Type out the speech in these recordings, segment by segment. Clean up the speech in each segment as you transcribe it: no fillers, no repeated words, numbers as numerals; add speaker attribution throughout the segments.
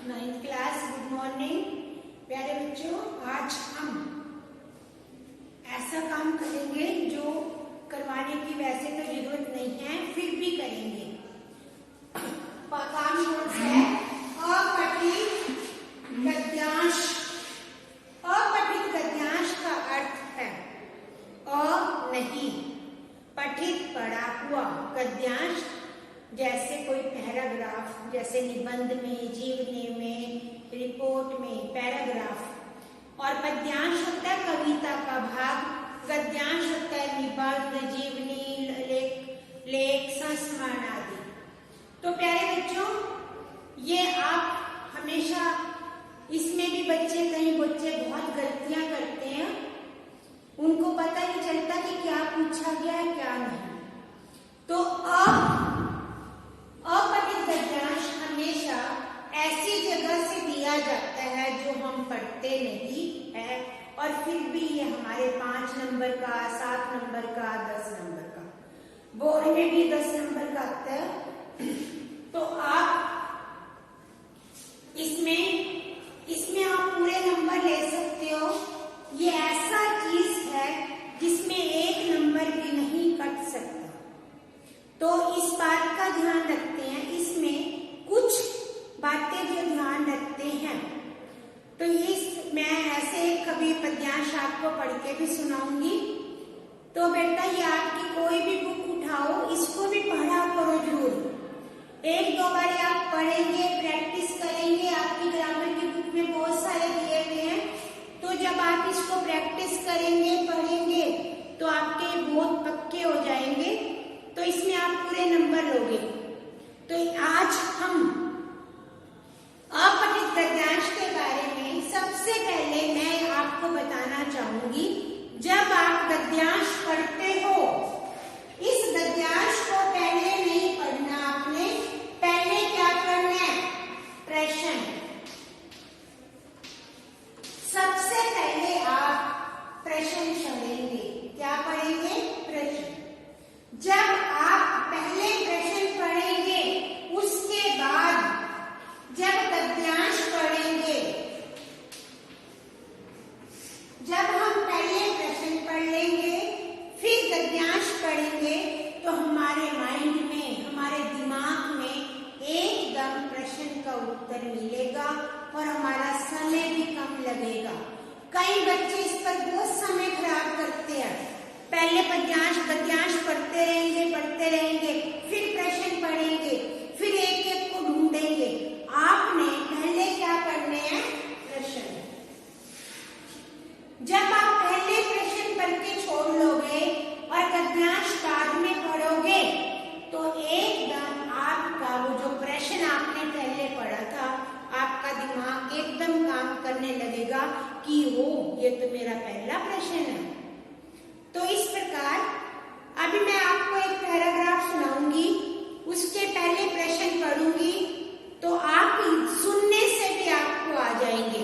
Speaker 1: Ninth class, good morning प्यारे बच्चों। आज हम ऐसा काम करेंगे जो करवाने की वैसे तो जरूरत नहीं है, फिर भी करेंगे। काम कौन सा है? अपठित गद्यांश। अपठित गद्यांश का अर्थ है नहीं, पठित पढ़ा हुआ। गद्यांश जैसे कोई पैराग्राफ, जैसे निबंध में, जीवनी में, रिपोर्ट में पैराग्राफ। और पद्यांश होता है कविता का भाग, गद्यांश होता है निबंध, जीवनी, लेख, संस्मरण आदि। तो प्यारे बच्चों, ये आप हमेशा, इसमें भी कई बच्चे बहुत गलतियां करते हैं, उनको पता नहीं चलता कि क्या पूछा गया है क्या नहीं। तो अपठित गद्यांश हमेशा ऐसी जगह से दिया जाता है जो हम पढ़ते नहीं है, और फिर भी ये हमारे 5 नंबर का, 7 नंबर का, 10 नंबर का, बोर्ड में भी 10 नंबर का आता है। तो आप इसमें आप पूरे नंबर ले सकते हो। ये ऐसा चीज है जिसमें 1 नंबर भी नहीं कट सकता। तो इस बात का ध्यान रखते हैं, इसमें कुछ बातें जो ध्यान रखते हैं। तो मैं ऐसे कभी पद्यांश आपको पढ़ के भी सुनाऊंगी। तो बेटा, ये आपकी कोई भी बुक उठाओ, इसको भी पढ़ा करो जरूर। 1-2 बार आप पढ़ेंगे, प्रैक्टिस करेंगे। आपकी ग्रामर की बुक में बहुत सारे दिए हुए हैं, तो जब आप इसको प्रैक्टिस करेंगे, पढ़ेंगे, तो आपके बहुत पक्के हो जाएंगे। तो इसमें आप पूरे नंबर लोगे। तो आज हम अपठित गद्यांश के बारे में सबसे पहले मैं आपको बताना चाहूंगी, जब आप गद्यांश पढ़ते हो, इस गद्यांश को पहले नहीं पढ़ना आपने। पहले क्या करना है? प्रश्न। सबसे पहले आप प्रश्न पढ़ेंगे। क्या पढ़ेंगे? प्रश्न। जब आप पहले प्रश्न पढ़ेंगे, उसके बाद जब गद्यांश पढ़ेंगे, जब हम पहले प्रश्न पढ़ लेंगे फिर गद्यांश पढ़ेंगे, तो हमारे माइंड में, हमारे दिमाग में एकदम प्रश्न का उत्तर मिलेगा और हमारा समय भी कम लगेगा। कई बच्चे इस पर बहुत समय खराब करते हैं। पहले गद्यांश पढ़ते रहेंगे, फिर प्रश्न पढ़ेंगे, फिर एक को ढूंढेंगे। आपने पहले क्या पढ़ने हैं? प्रश्न। जब आप पहले प्रश्न पढ़ के छोड़ लोगे और गद्यांश बाद में पढ़ोगे, तो एकदम आपका वो जो प्रश्न आपने पहले पढ़ा था, आपका दिमाग एकदम काम करने लगेगा कि ये तो मेरा पहला प्रश्न है। तो इस प्रकार अभी मैं आपको एक पैराग्राफ सुनाऊंगी, उसके पहले प्रश्न पढ़ूंगी, तो आप सुनने से भी आपको आ जाएंगे।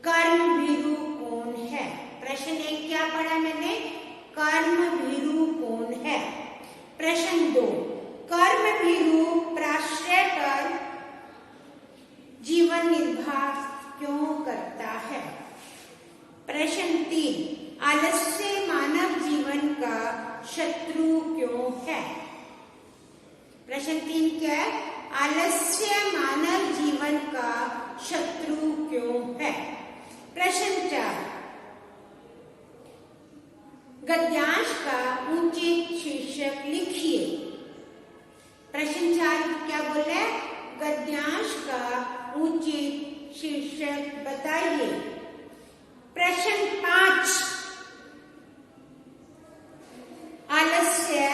Speaker 1: कर्म भीरु कौन है? प्रश्न 1 क्या पढ़ा मैंने? कर्म भीरु कौन है। प्रश्न 2, कर्म भीरु प्राश्रय पर जीवन निर्वाह क्यों करता है। प्रश्न 3, आलस्य मानव जीवन का शत्रु क्यों है। प्रश्न 3 क्या है? आलस्य मानव जीवन का शत्रु क्यों है। प्रश्न 4, गद्यांश का उचित शीर्षक लिखिए। प्रश्न 4 क्या बोल रहा है? गद्यांश का उचित शीर्षक बताइए। प्रश्न 5, आलस्य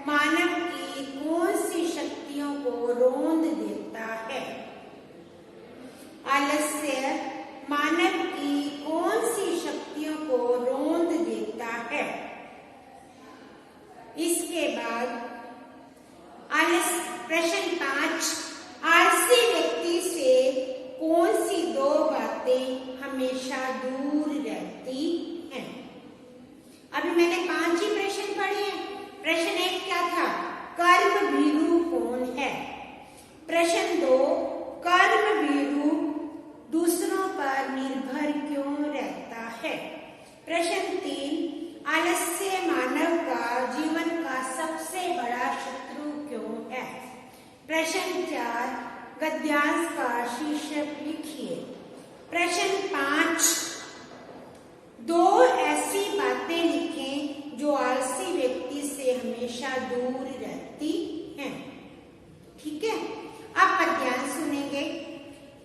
Speaker 1: मानव की कौन सी शक्तियों को रोंद देता है। आलस्य मानव की कौन सी शक्तियों को रोंद देता है। इसके बाद प्रश्न 5, आलसी व्यक्ति से कौन सी 2 बातें हमेशा दूर रहती हैं। अभी मैंने 5 ही प्रश्न पढ़े हैं। प्रश्न 1 क्या था? कर्म भीरु कौन है। प्रश्न 2, कर्म भीरु प्रश्न 4 गद्यांश का शीर्षक लिखिए। प्रश्न 5 2 ऐसी बातें लिखें जो आलसी व्यक्ति से हमेशा दूर रहती हैं। ठीक है, अब पद्यांश सुनेंगे।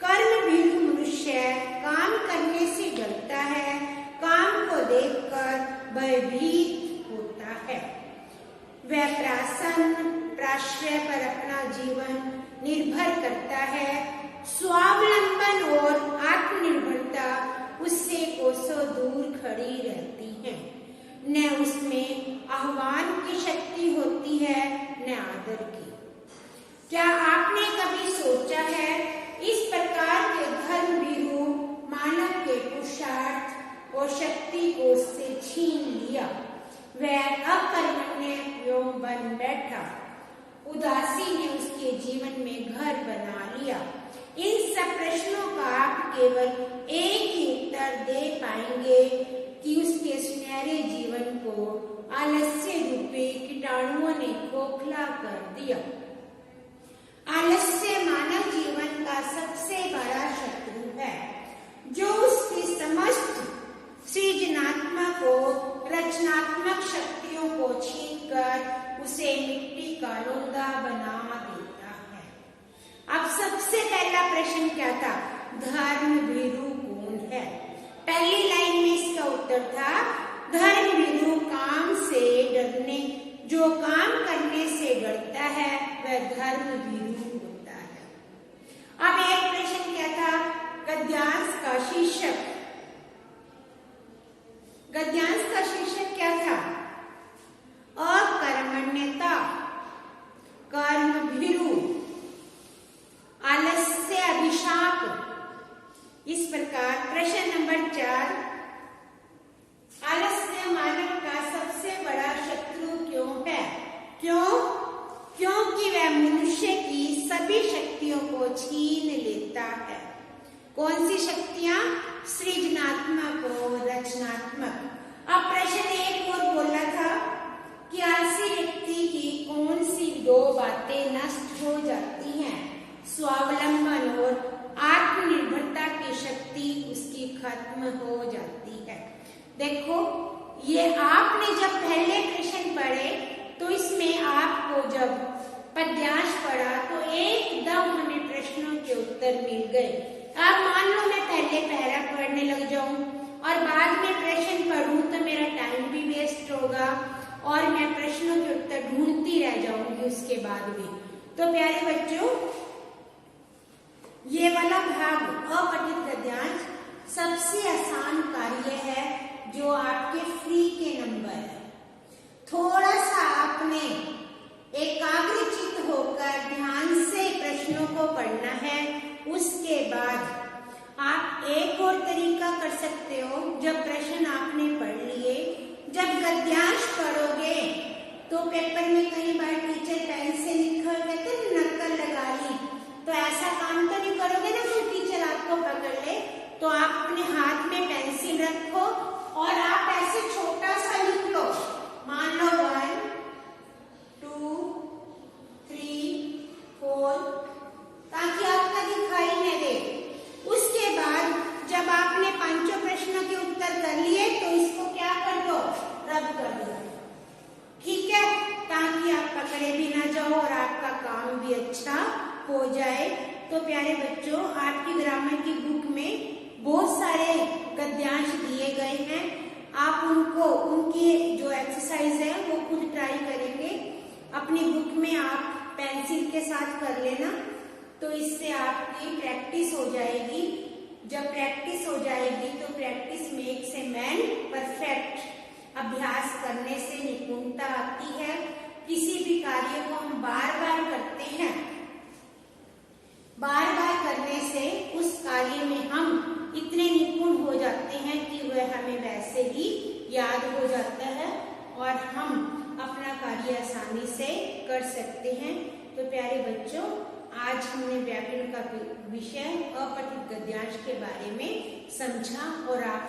Speaker 1: कर्मभीरु मनुष्य काम करने से डरता है, काम को देखकर भयभीत होता है। वह प्राश्रय पर अपना जीवन निर्भर करता है। स्वावलंबन और आत्मनिर्भरता उससे कोसों दूर खड़ी रहती है। न उसमें आह्वान की शक्ति होती है न आदर की। क्या आपने कभी सोचा है इस प्रकार के धर्मभीरु मानव के पुरुषार्थ और शक्ति को उससे छीन लिया। वह अकर्मण्य एवं बन बैठा। उदासी ने उसके जीवन में घर बना लिया। इन सब प्रश्नों का आप केवल एक ही उत्तर दे पाएंगे कि उसके सुनहरे जीवन को आलस्य रूपी कीटाणुओं ने खोखला कर दिया। आलस्य मानव जीवन का सबसे बड़ा शत्रु है, जो उसकी समस्त सृजनात्मक और रचनात्मक शक्तियों को छीनकर उसे मिट्टी का लोंदा बना देता है। अब सबसे पहला प्रश्न क्या था? धर्मभीरु कौन है? पहली लाइन में इसका उत्तर था धर्मभीरु काम से डरने, जो काम करने से डरता है वह धर्मभीरु होता है। अब एक प्रश्न क्या था? गद्यांश का शीर्षक। गद्यांश का शीर्षक क्या था? अकर्मण्यता, कर्मभीरु, आलस्य अभिशाप। इस प्रकार प्रश्न नंबर 4 आलस्य मानव का सबसे बड़ा शत्रु क्यों है? क्यों? क्योंकि वह मनुष्य की सभी शक्तियों को छीन लेता है। कौन सी शक्तियां? सृजनात्मक और रचनात्मक। अब प्रश्न एक और बोला था कि आलसी व्यक्ति की कौन सी 2 बातें नष्ट हो जाती हैं? स्वावलंबन और आत्मनिर्भरता की शक्ति उसकी खत्म हो जाती है। देखो, ये आपने जब पहले प्रश्न पढ़े तो इसमें आपको जब पद्यांश पढ़ा तो एकदम हमें प्रश्नों के उत्तर मिल गए। अब मान लो मैं पहले पैरा पढ़ने लग जाऊं और बाद में प्रश्न पढ़ूं तो मेरा टाइम भी वेस्ट होगा और मैं प्रश्नों के उत्तर ढूंढती रह जाऊंगी उसके बाद भी। तो प्यारे बच्चों, ये वाला भाग अपठित गद्यांश सबसे आसान कार्य है जो आपके फ्री के नंबर है। थोड़ा सा आपने एकाग्रचित्त होकर ध्यान से प्रश्नों को पढ़ना है। उसके बाद आप एक और तरीका कर सकते हो। जब प्रश्न आपने पढ़ लिए, जब गद्यांश पढ़ोगे तो पेपर में कई बार टीचर पेन से लिखा कहते हैं नक्कल लगा ली, तो ऐसा काम तो नहीं करोगे ना कोई टीचर आपको पकड़ ले। तो आप अपने हाथ में पेंसिल रखो और आप ऐसे छोटा सा लिख लो। मान लो 1 2 3 4, ताकि आपका दिखाई न दे। उसके बाद जब आपने 5 प्रश्नों के उत्तर कर लिए तो इसको क्या कर दो? रब कर दो। ठीक है, ताकि आप पकड़े भी ना जाओ और आपका काम भी अच्छा हो जाए। तो प्यारे बच्चों, आपकी ग्रामर की बुक में बहुत सारे गद्यांश दिए गए हैं। आप उनको, उनकी जो एक्सरसाइज है वो खुद ट्राई करेंगे। अपनी बुक में आप पेंसिल के साथ कर लेना, तो इससे आपकी प्रैक्टिस हो जाएगी। जब प्रैक्टिस हो जाएगी तो practice makes a man perfect. अभ्यास करने से निपुणता आती है। किसी भी कार्य को हम बार बार करते हैं, बार बार करने से उस कार्य में हम इतने निपुण हो जाते हैं कि वह हमें वैसे ही याद हो जाता है और हम अपना कार्य आसानी से कर सकते हैं। तो प्यारे बच्चों, आज हमने व्याकरण का विषय अपठित गद्यांश के बारे में समझा और आप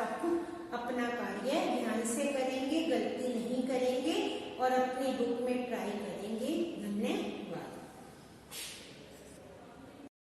Speaker 1: अपना कार्य ध्यान से करेंगे, गलती नहीं करेंगे और अपनी बुक में ट्राई